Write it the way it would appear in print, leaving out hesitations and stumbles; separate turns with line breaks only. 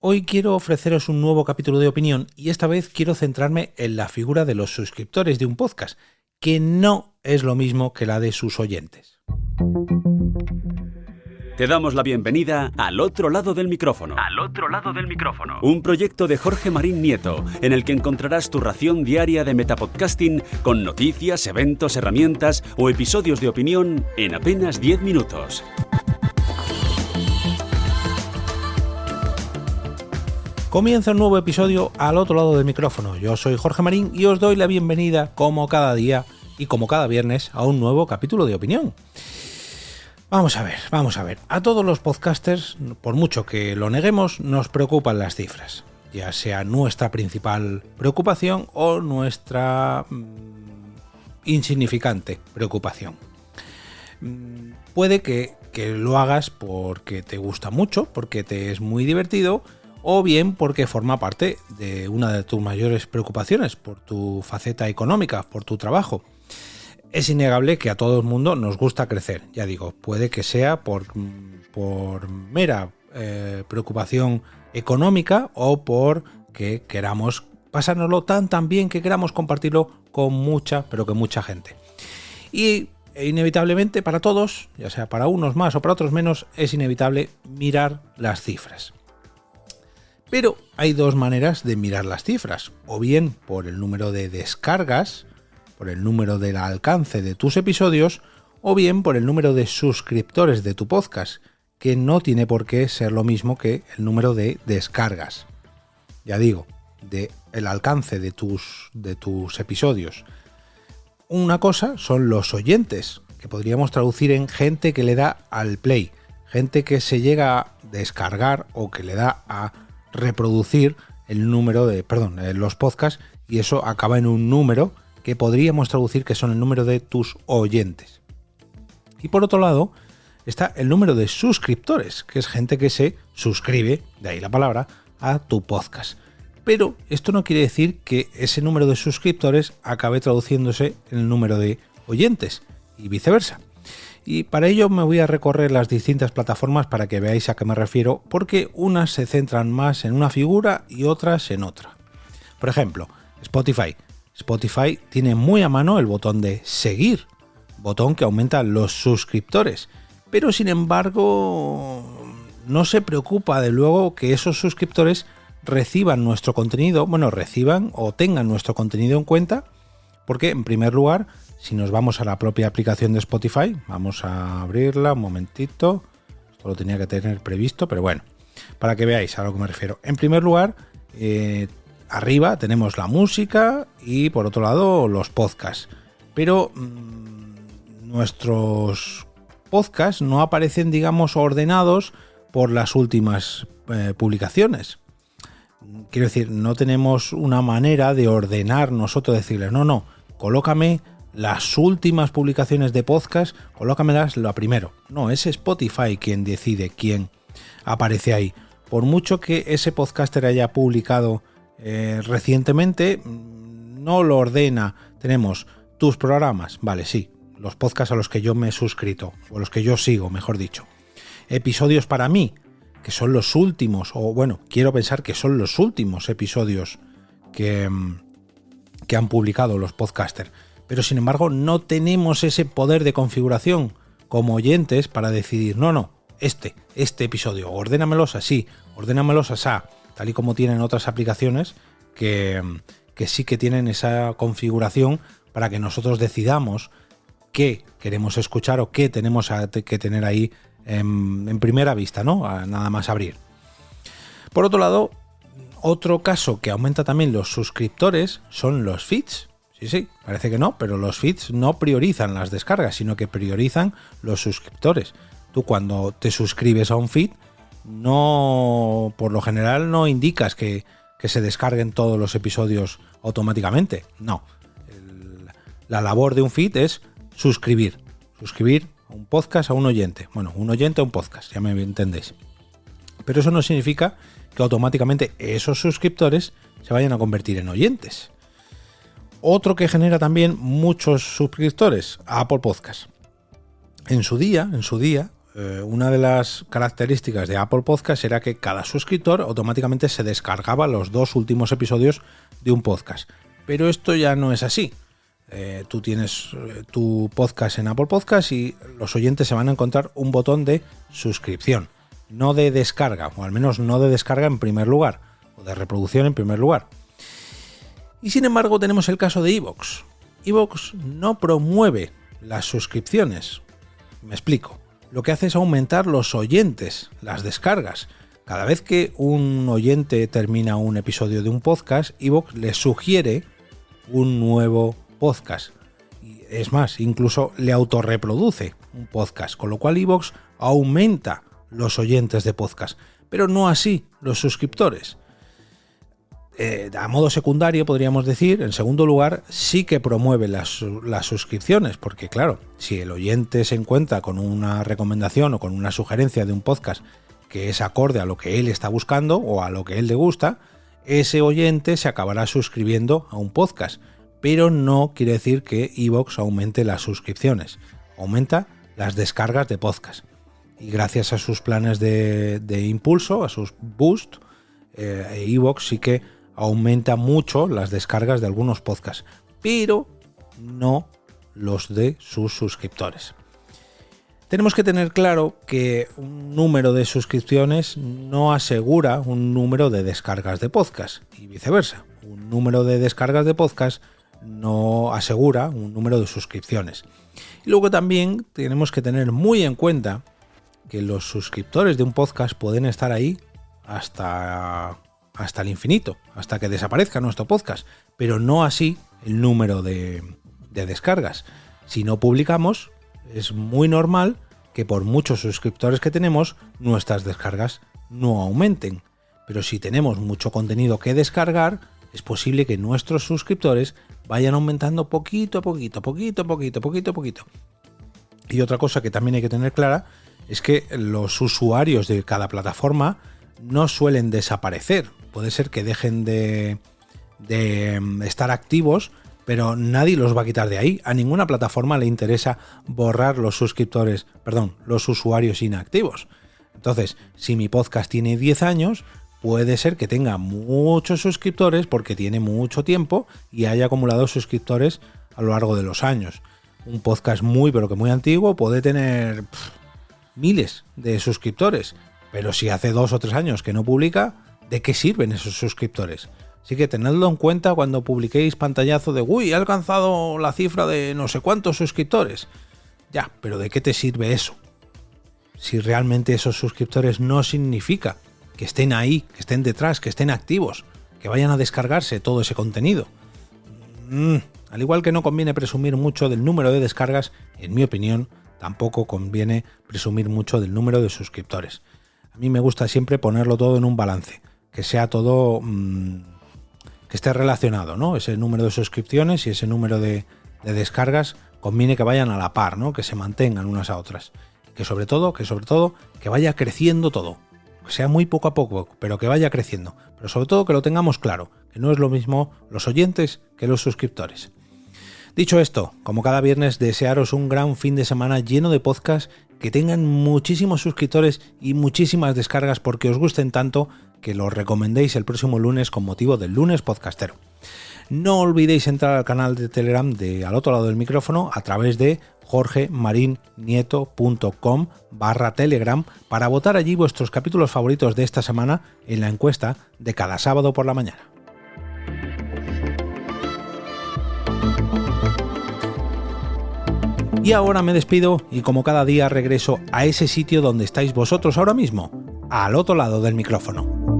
Hoy quiero ofreceros un nuevo capítulo de opinión y esta vez quiero centrarme en la figura de los suscriptores de un podcast, que no es lo mismo que la de sus oyentes.
Te damos la bienvenida al otro lado del micrófono.
Al otro lado del micrófono.
Un proyecto de Jorge Marín Nieto, en el que encontrarás tu ración diaria de metapodcasting con noticias, eventos, herramientas o episodios de opinión en apenas 10 minutos.
Comienza un nuevo episodio al otro lado del micrófono. Yo soy Jorge Marín y os doy la bienvenida, como cada día y como cada viernes, a un nuevo capítulo de opinión. Vamos a ver. A todos los podcasters, por mucho que lo neguemos, nos preocupan las cifras. Ya sea nuestra principal preocupación o nuestra insignificante preocupación. Puede que lo hagas porque te gusta mucho, porque te es muy divertido, o bien porque forma parte de una de tus mayores preocupaciones, por tu faceta económica, por tu trabajo. Es innegable que a todo el mundo nos gusta crecer, ya digo, puede que sea por mera preocupación económica o por que queramos pasárnoslo tan bien que queramos compartirlo con mucha gente. Y inevitablemente para todos, ya sea para unos más o para otros menos, es inevitable mirar las cifras. Pero hay dos maneras de mirar las cifras, o bien por el número de descargas, por el número del alcance de tus episodios, o bien por el número de suscriptores de tu podcast, que no tiene por qué ser lo mismo que el número de descargas. Ya digo, el alcance de tus episodios. Una cosa son los oyentes, que podríamos traducir en gente que le da al play, gente que se llega a descargar o que le da a reproducir los podcasts, y eso acaba en un número que podríamos traducir que son el número de tus oyentes. Y por otro lado está el número de suscriptores, que es gente que se suscribe, de ahí la palabra, a tu podcast. Pero esto no quiere decir que ese número de suscriptores acabe traduciéndose en el número de oyentes y viceversa. Y para ello me voy a recorrer las distintas plataformas para que veáis a qué me refiero, porque unas se centran más en una figura y otras en otra. Por ejemplo, Spotify. Spotify tiene muy a mano el botón de seguir, botón que aumenta los suscriptores, pero sin embargo no se preocupa de luego que esos suscriptores reciban nuestro contenido, reciban o tengan nuestro contenido en cuenta, porque en primer lugar, si nos vamos a la propia aplicación de Spotify, vamos a abrirla un momentito, esto lo tenía que tener previsto, pero bueno, para que veáis a lo que me refiero. En primer lugar, arriba tenemos la música y por otro lado los podcasts, pero nuestros podcasts no aparecen, digamos, ordenados por las últimas publicaciones. Quiero decir, no tenemos una manera de ordenar nosotros, decirles, no, colócame las últimas publicaciones de podcast, colócamelas lo primero. No, es Spotify quien decide quién aparece ahí. Por mucho que ese podcaster haya publicado recientemente, no lo ordena. Tenemos tus programas, vale, sí, los podcasts a los que yo me he suscrito, o los que yo sigo, mejor dicho. Episodios para mí, que son los últimos, o bueno, quiero pensar que son los últimos episodios que han publicado los podcasters. Pero sin embargo no tenemos ese poder de configuración como oyentes para decidir, no, este episodio, ordénamelos así, ordénamelos asá, tal y como tienen otras aplicaciones que sí que tienen esa configuración para que nosotros decidamos qué queremos escuchar o qué tenemos que tener ahí en primera vista, ¿no? Nada más abrir. Por otro lado, otro caso que aumenta también los suscriptores son los feeds. Sí, parece que no, pero los feeds no priorizan las descargas, sino que priorizan los suscriptores. Tú cuando te suscribes a un feed, no, por lo general no indicas que se descarguen todos los episodios automáticamente. No, la labor de un feed es suscribir a un podcast a un oyente. Bueno, un oyente a un podcast, ya me entendéis. Pero eso no significa que automáticamente esos suscriptores se vayan a convertir en oyentes. Otro que genera también muchos suscriptores, Apple Podcast. En su día, una de las características de Apple Podcast era que cada suscriptor automáticamente se descargaba los 2 últimos episodios de un podcast. Pero esto ya no es así. Tú tienes tu podcast en Apple Podcast y los oyentes se van a encontrar un botón de suscripción, no de descarga, o al menos no de descarga en primer lugar, o de reproducción en primer lugar. Y sin embargo tenemos el caso de iVoox. iVoox no promueve las suscripciones. Me explico. Lo que hace es aumentar los oyentes, las descargas. Cada vez que un oyente termina un episodio de un podcast, iVoox le sugiere un nuevo podcast. Y es más, incluso le autorreproduce un podcast, con lo cual iVoox aumenta los oyentes de podcast, pero no así los suscriptores. A modo secundario, podríamos decir, en segundo lugar, sí que promueve las suscripciones, porque claro, si el oyente se encuentra con una recomendación o con una sugerencia de un podcast que es acorde a lo que él está buscando o a lo que él le gusta, ese oyente se acabará suscribiendo a un podcast, pero no quiere decir que iVoox aumente las suscripciones, aumenta las descargas de podcast. Y gracias a sus planes de impulso, a sus boost, iVoox sí que aumenta mucho las descargas de algunos podcasts, pero no los de sus suscriptores. Tenemos que tener claro que un número de suscripciones no asegura un número de descargas de podcast y viceversa. Un número de descargas de podcast no asegura un número de suscripciones. Y luego también tenemos que tener muy en cuenta que los suscriptores de un podcast pueden estar ahí hasta el infinito, hasta que desaparezca nuestro podcast, pero no así el número de descargas. Si no publicamos, es muy normal que por muchos suscriptores que tenemos, nuestras descargas no aumenten. Pero si tenemos mucho contenido que descargar, es posible que nuestros suscriptores vayan aumentando poquito a poquito. Y otra cosa que también hay que tener clara es que los usuarios de cada plataforma no suelen desaparecer. Puede ser que dejen de estar activos, pero nadie los va a quitar de ahí. A ninguna plataforma le interesa borrar los usuarios inactivos. Entonces, si mi podcast tiene 10 años, puede ser que tenga muchos suscriptores porque tiene mucho tiempo y haya acumulado suscriptores a lo largo de los años. Un podcast muy antiguo puede tener miles de suscriptores, pero si hace 2 o 3 años que no publica, ¿de qué sirven esos suscriptores? Así que tenedlo en cuenta cuando publiquéis pantallazo de ¡uy! He alcanzado la cifra de no sé cuántos suscriptores. Ya, pero ¿de qué te sirve eso? Si realmente esos suscriptores no significa que estén ahí, que estén detrás, que estén activos, que vayan a descargarse todo ese contenido. Al igual que no conviene presumir mucho del número de descargas, en mi opinión, tampoco conviene presumir mucho del número de suscriptores. A mí me gusta siempre ponerlo todo en un balance, que sea todo que esté relacionado, ¿no? Ese número de suscripciones y ese número de descargas conviene que vayan a la par, ¿no? Que se mantengan unas a otras. Que sobre todo, que vaya creciendo todo. Que sea muy poco a poco, pero que vaya creciendo. Pero sobre todo que lo tengamos claro, que no es lo mismo los oyentes que los suscriptores. Dicho esto, como cada viernes, desearos un gran fin de semana lleno de podcasts, que tengan muchísimos suscriptores y muchísimas descargas porque os gusten tanto que los recomendéis el próximo lunes con motivo del lunes podcastero. No olvidéis entrar al canal de Telegram de Al Otro Lado del Micrófono a través de jorgemarinieto.com/Telegram para votar allí vuestros capítulos favoritos de esta semana en la encuesta de cada sábado por la mañana. Y ahora me despido y como cada día regreso a ese sitio donde estáis vosotros ahora mismo, al otro lado del micrófono.